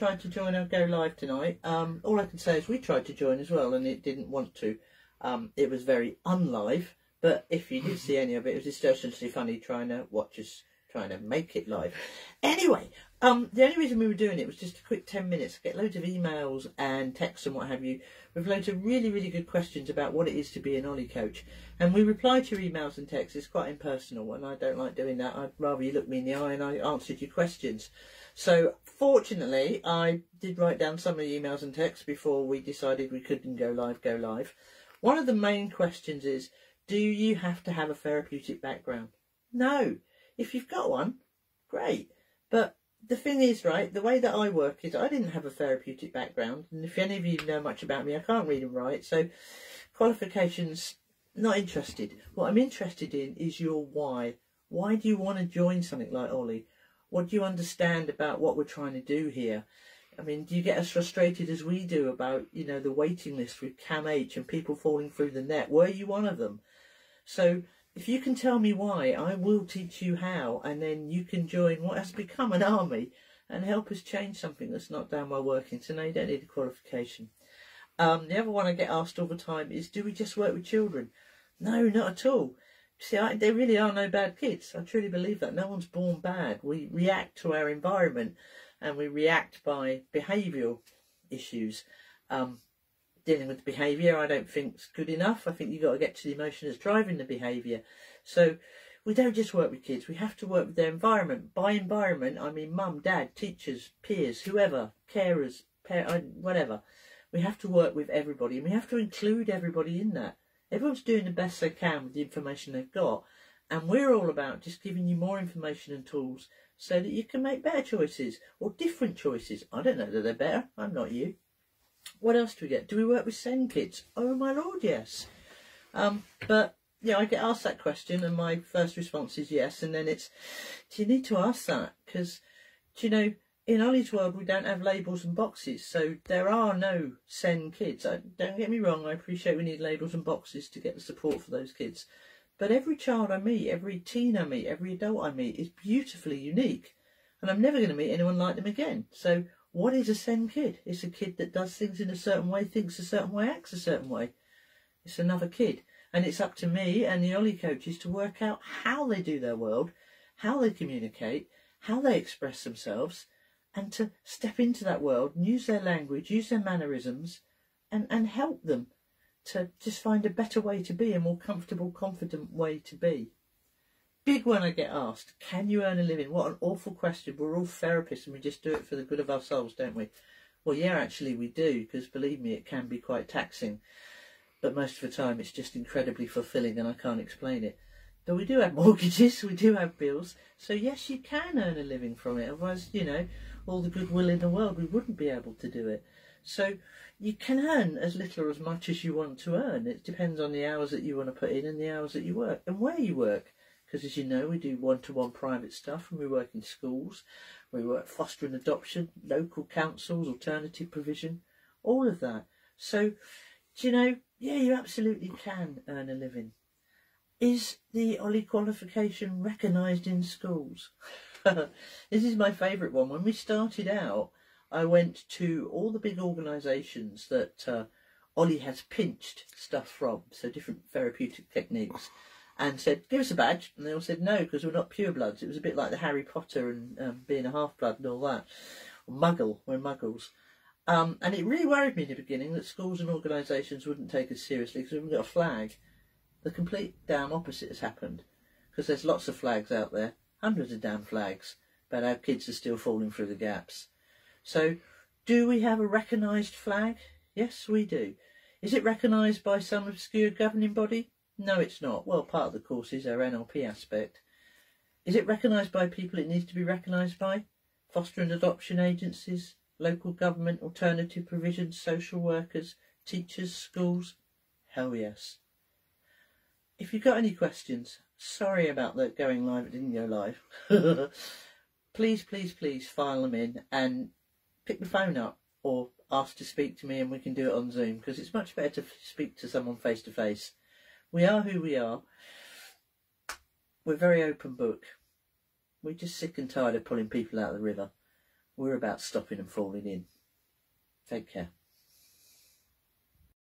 tried to join our Go Live tonight. All I can say is we tried to join as well and it didn't want to. It was very unlive, but if you did see any of it, it was essentially funny trying to watch us trying to make it live. Anyway, the only reason we were doing it was just a quick 10 minutes, get loads of emails and texts and what have you, with loads of really, really good questions about what it is to be an Ollie coach. And we reply to your emails and texts. It's quite impersonal and I don't like doing that. I'd rather you look me in the eye and I answered your questions. So fortunately, I did write down some of the emails and texts before we decided we couldn't go live. One of the main questions is, do you have to have a therapeutic background? No. If you've got one, great. But the thing is, right, the way that I work is I didn't have a therapeutic background. And if any of you know much about me, I can't read and write. So qualifications, not interested. What I'm interested in is your why. Why do you want to join something like Ollie? What do you understand about what we're trying to do here? I mean, do you get as frustrated as we do about, you know, the waiting list with CAMH and people falling through the net? Were you one of them? So if you can tell me why, I will teach you how, and then you can join what has become an army and help us change something that's not done well working. So no, you don't need a qualification. The other one I get asked all the time is, do we just work with children? No, not at all. See, there really are no bad kids. I truly believe that. No one's born bad. We react to our environment and we react by behavioural issues. Dealing with the behaviour, I don't think is good enough. I think you've got to get to the emotion that's driving the behaviour. So we don't just work with kids. We have to work with their environment. By environment, I mean mum, dad, teachers, peers, whoever, carers, whatever. We have to work with everybody and we have to include everybody in that. Everyone's doing the best they can with the information they've got. And we're all about just giving you more information and tools so that you can make better choices or different choices. I don't know that they're better. I'm not you. What else do we get? Do we work with SEND kids? Oh my lord, yes. But yeah, I get asked that question and my first response is yes. And then it's, do you need to ask that? Because, do you know, in Ollie's world we don't have labels and boxes. So there are no SEND kids. Don't get me wrong, I appreciate we need labels and boxes to get the support for those kids. But every child I meet, every teen I meet, every adult I meet is beautifully unique. And I'm never going to meet anyone like them again. So what is a SEND kid? It's a kid that does things in a certain way, thinks a certain way, acts a certain way. It's another kid. And it's up to me and the Ollie coaches to work out how they do their world, how they communicate, how they express themselves, and to step into that world and use their language, use their mannerisms, and help them to just find a better way to be, a more comfortable, confident way to be. Big one I get asked, can you earn a living? What an awful question. We're all therapists and we just do it for the good of our souls, don't we? Well, yeah, actually we do, because believe me, it can be quite taxing. But most of the time it's just incredibly fulfilling and I can't explain it. But we do have mortgages, we do have bills. So yes, you can earn a living from it. Otherwise, you know, all the goodwill in the world, we wouldn't be able to do it. So you can earn as little or as much as you want to earn. It depends on the hours that you want to put in and the hours that you work and where you work. Because as you know, we do one-to-one private stuff and we work in schools, we work foster and adoption, local councils, alternative provision, all of that. So, do you know, yeah, you absolutely can earn a living. Is the Ollie qualification recognised in schools? This is my favourite one. When we started out, I went to all the big organisations that Ollie has pinched stuff from, so different therapeutic techniques, and said, give us a badge. And they all said no, because we're not purebloods. It was a bit like the Harry Potter and being a half-blood and all that. Or Muggle, we're muggles. And it really worried me in the beginning that schools and organisations wouldn't take us seriously because we haven't got a flag. The complete damn opposite has happened, because there's lots of flags out there, hundreds of damn flags, but our kids are still falling through the gaps. So, do we have a recognised flag? Yes, we do. Is it recognised by some obscure governing body? No, it's not. Well, part of the course is our NLP aspect. Is it recognised by people it needs to be recognised by? Foster and adoption agencies, local government, alternative provisions, social workers, teachers, schools? Hell yes. If you've got any questions, sorry about that going live, it didn't go live. Please, please, please file them in and pick the phone up or ask to speak to me and we can do it on Zoom, because it's much better to speak to someone face to face. We are who we are. We're very open book. We're just sick and tired of pulling people out of the river. we're about stopping and falling in. Take care.